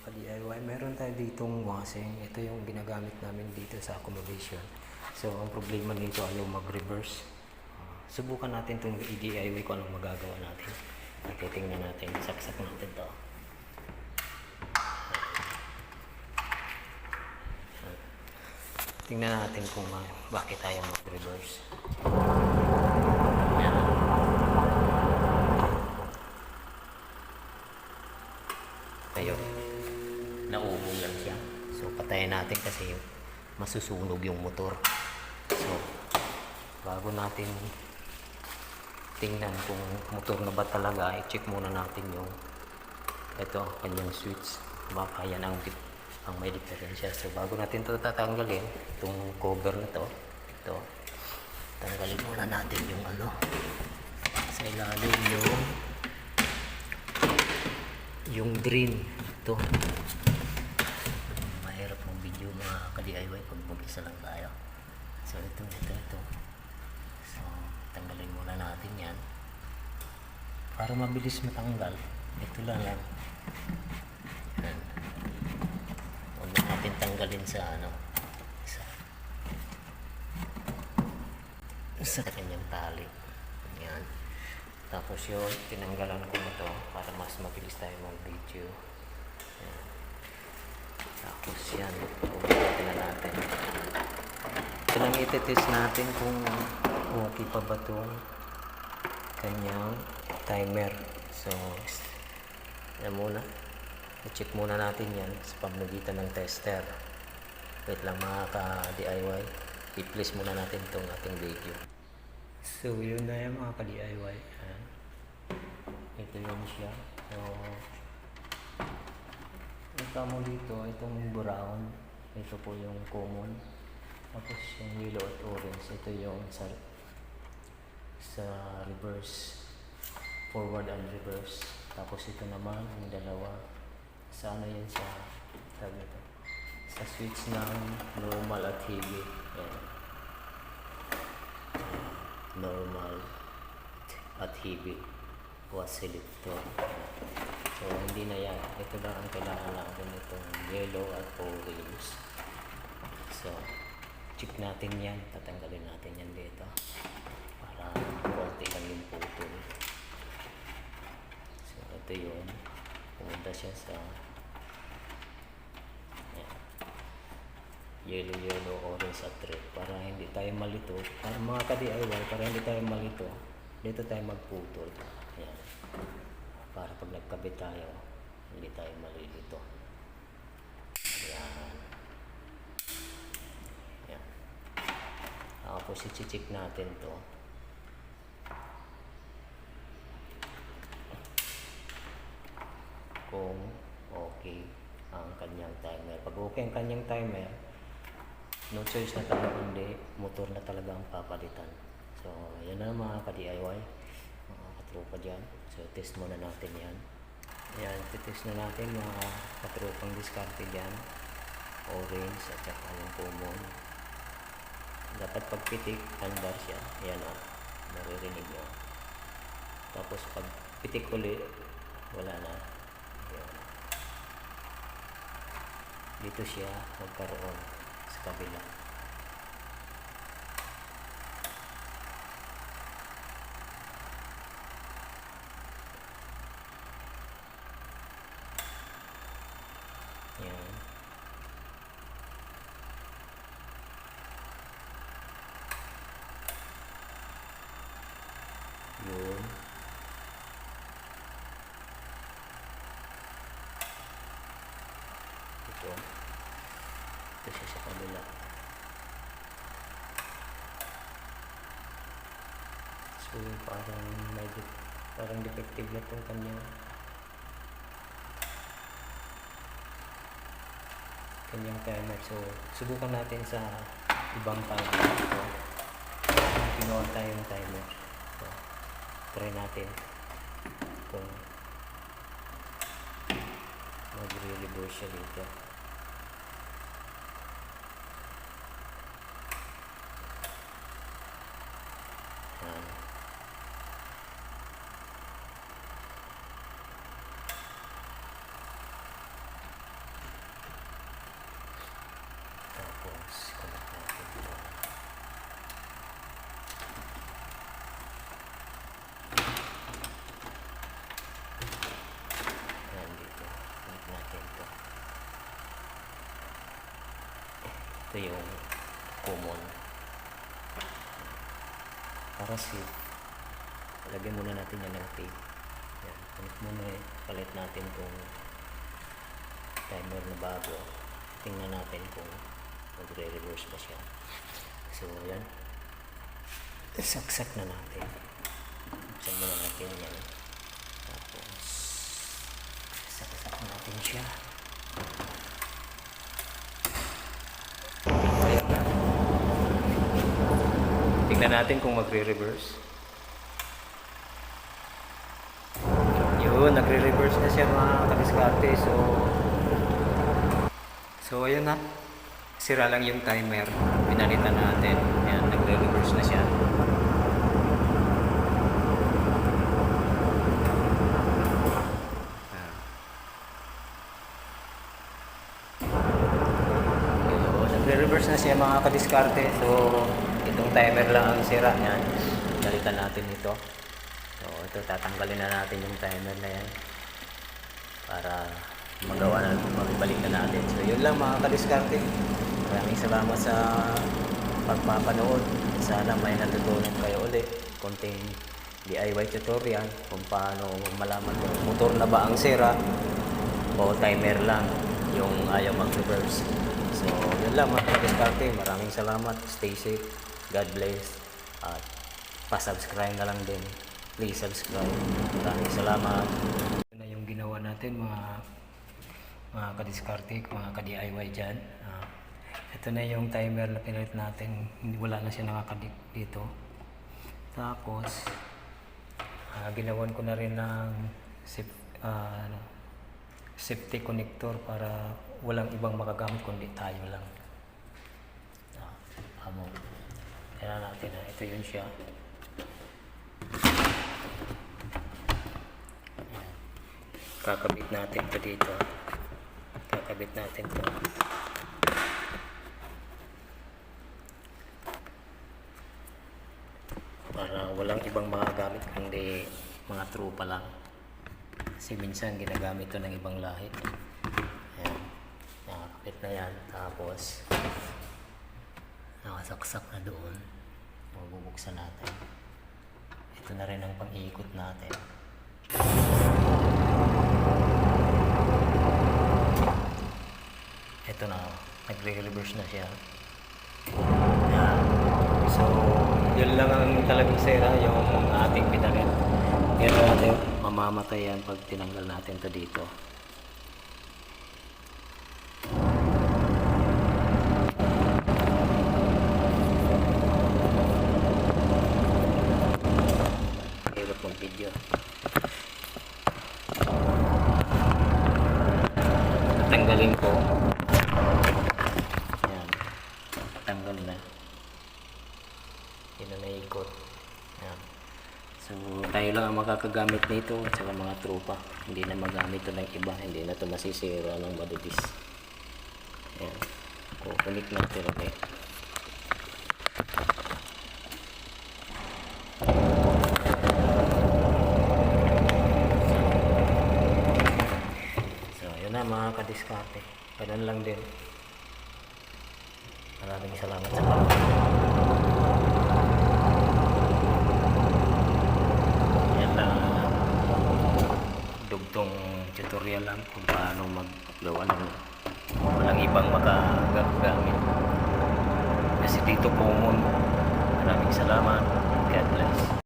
ka-DIY, meron tayo ditong washing. Ito yung ginagamit namin dito sa accommodation. So ang problema nito ayaw mag-reverse. Subukan natin itong i-DIY kung anong magagawa natin. Titingnan natin, saksak natin to. Tingnan natin kung bakit ayaw mag-reverse. Ayun, naubong lang siya. So patayin natin kasi masusunog yung motor. So bago natin tingnan kung motor na ba talaga, i-check muna natin yung ito, kanyang switch. Baka yan ang may diferensya. So bago natin ito tatanggalin, itong cover na to, ito, tanggalin muna natin yung sa ilalim yung drain. Ito, mahirap mong video mga ka-DIY pag mag-isa lang tayo. So ito. So tanggalin muna natin yan para mabilis matanggal. Ito lang yan. Huwag natin tanggalin sa sa kanyang tali. Yan. Tapos yun, tinanggalan ko na to para mas mabilis tayo mag-video. Yan. Tapos yan, ubutin na natin. Ito lang itetest natin kung okay pa ba itong kanyang timer. So, yan muna. I-check muna natin yan sa pamamagitan ng tester. Wait lang mga ka-DIY. I-place muna natin itong ating video. So, yun na yan mga ka-DIY. Ito yun siya. So, ito mo dito, itong brown. Ito po yung common. Tapos yung yellow at orange. Ito yung sa reverse. Forward and reverse. Tapos ito naman, yung dalawa. Sa yan sa switch ng normal at heavy. Ayan. Normal at heavy was selector. So hindi na yan, ito lang ang kailangan natin, itong yellow at orange. So check natin yan, tatanggalin natin yan dito para konti lang yung putol. So ito yun, pumunta siya sa yellow, orange at red para hindi tayo malito. Para mga ka-DIY, para hindi tayo malito, dito tayo magputol. Ayan. Para pag nagkabit tayo, hindi tayo malilito. Ayan. Ayan. Tapos i-check natin to. Kung okay ang kanyang timer. Pag okay ang kanyang timer, no choice na talaga, hindi, motor na talaga ang papalitan. So yan na mga ka-DIY, mga katropa dyan. So test muna natin yan. Yan, test na natin mga katropang diskarte dyan. Orange at saka yung common. Dapat pagpitik, andar siya. Yan o, naririnig nyo. Tapos pag pitik ulit, wala na. Yan. Dito siya magkaroon sa kabila. Yan. Yun. Ito siya sa kabila. So parang defective na itong kanyang timer. So subukan natin sa ibang timer. So pinuha tayong timer. So try natin kung mag-reverse siya dito. Ito yung common. Para safe, lagyan muna natin yan ng tape. Yan, palit muna palit natin kung timer na bago. Tingnan natin kung magre-reverse ba siya. So yan, saksak na natin. Buksan muna natin yan. Tapos saksak natin siya. Ayan na. Tingnan natin kung magre-reverse. Yun, nagre-reverse na siya mga kadiskarte. So ayun na. Sira lang yung timer. Pinalitan natin. Ayan, nagre-reverse na siya. Nagre-reverse na siya mga kadiskarte. So itong timer lang ang sira. Yan. Pinalitan natin ito. So ito, tatanggalin na natin yung timer na yan. Para magawa na, magbalik na natin. So yun lang mga kadiskarte. Maraming salamat sa pagpapanood. Sana may natutunan kayo ulit. Konting DIY tutorial kung paano malaman kung motor na ba ang sira o timer lang yung ayaw mag-reverse. So yun lang mga kadiskarte. Maraming salamat. Stay safe. God bless. At pa-subscribe na lang din. Please subscribe. Maraming salamat. Ito na yung ginawa natin mga kadiskarte, mga ka-DIY dyan. Ito na yung timer na pinalit natin. Wala na siya nakakadip dito. Tapos ginawan ko na rin ng safety connector para walang ibang makagamit kundi tayo lang. Kaya natin ito yun siya. Kakabit natin ito dito. Kakabit natin ito. Para walang ibang makagamit kundi mga tropa lang. Kasi minsan ginagamit ito ng ibang lahi. Ayan. Nakakabit na yan. Tapos nakasaksak na doon. Mabubuksan natin. Ito na rin ang pang-iikot natin. Ito na, nagre-reverse na siya. Yan. So yun lang ang talagang sira, yung ating pinalit. Kaya natin mamamatay yan pag tinanggal natin ito dito. Hirap mong video. Tanggalin ko. Yan. Tanggal na. Yun na naikot. Yan. So tayo lang ang makakagamit nito at saka mga tropa. Hindi na magamit ito ng iba. Hindi na ito masisira ng mabilis. Yan. Kukunik natin ulit. So yun na mga kadiskarte. Ganun lang din. Maraming salamat sa panonood. Yan lang dugtong tutorial lang kung paano maggawa ng walang ibang makagamit. Kasi dito common. Maraming salamat. God bless.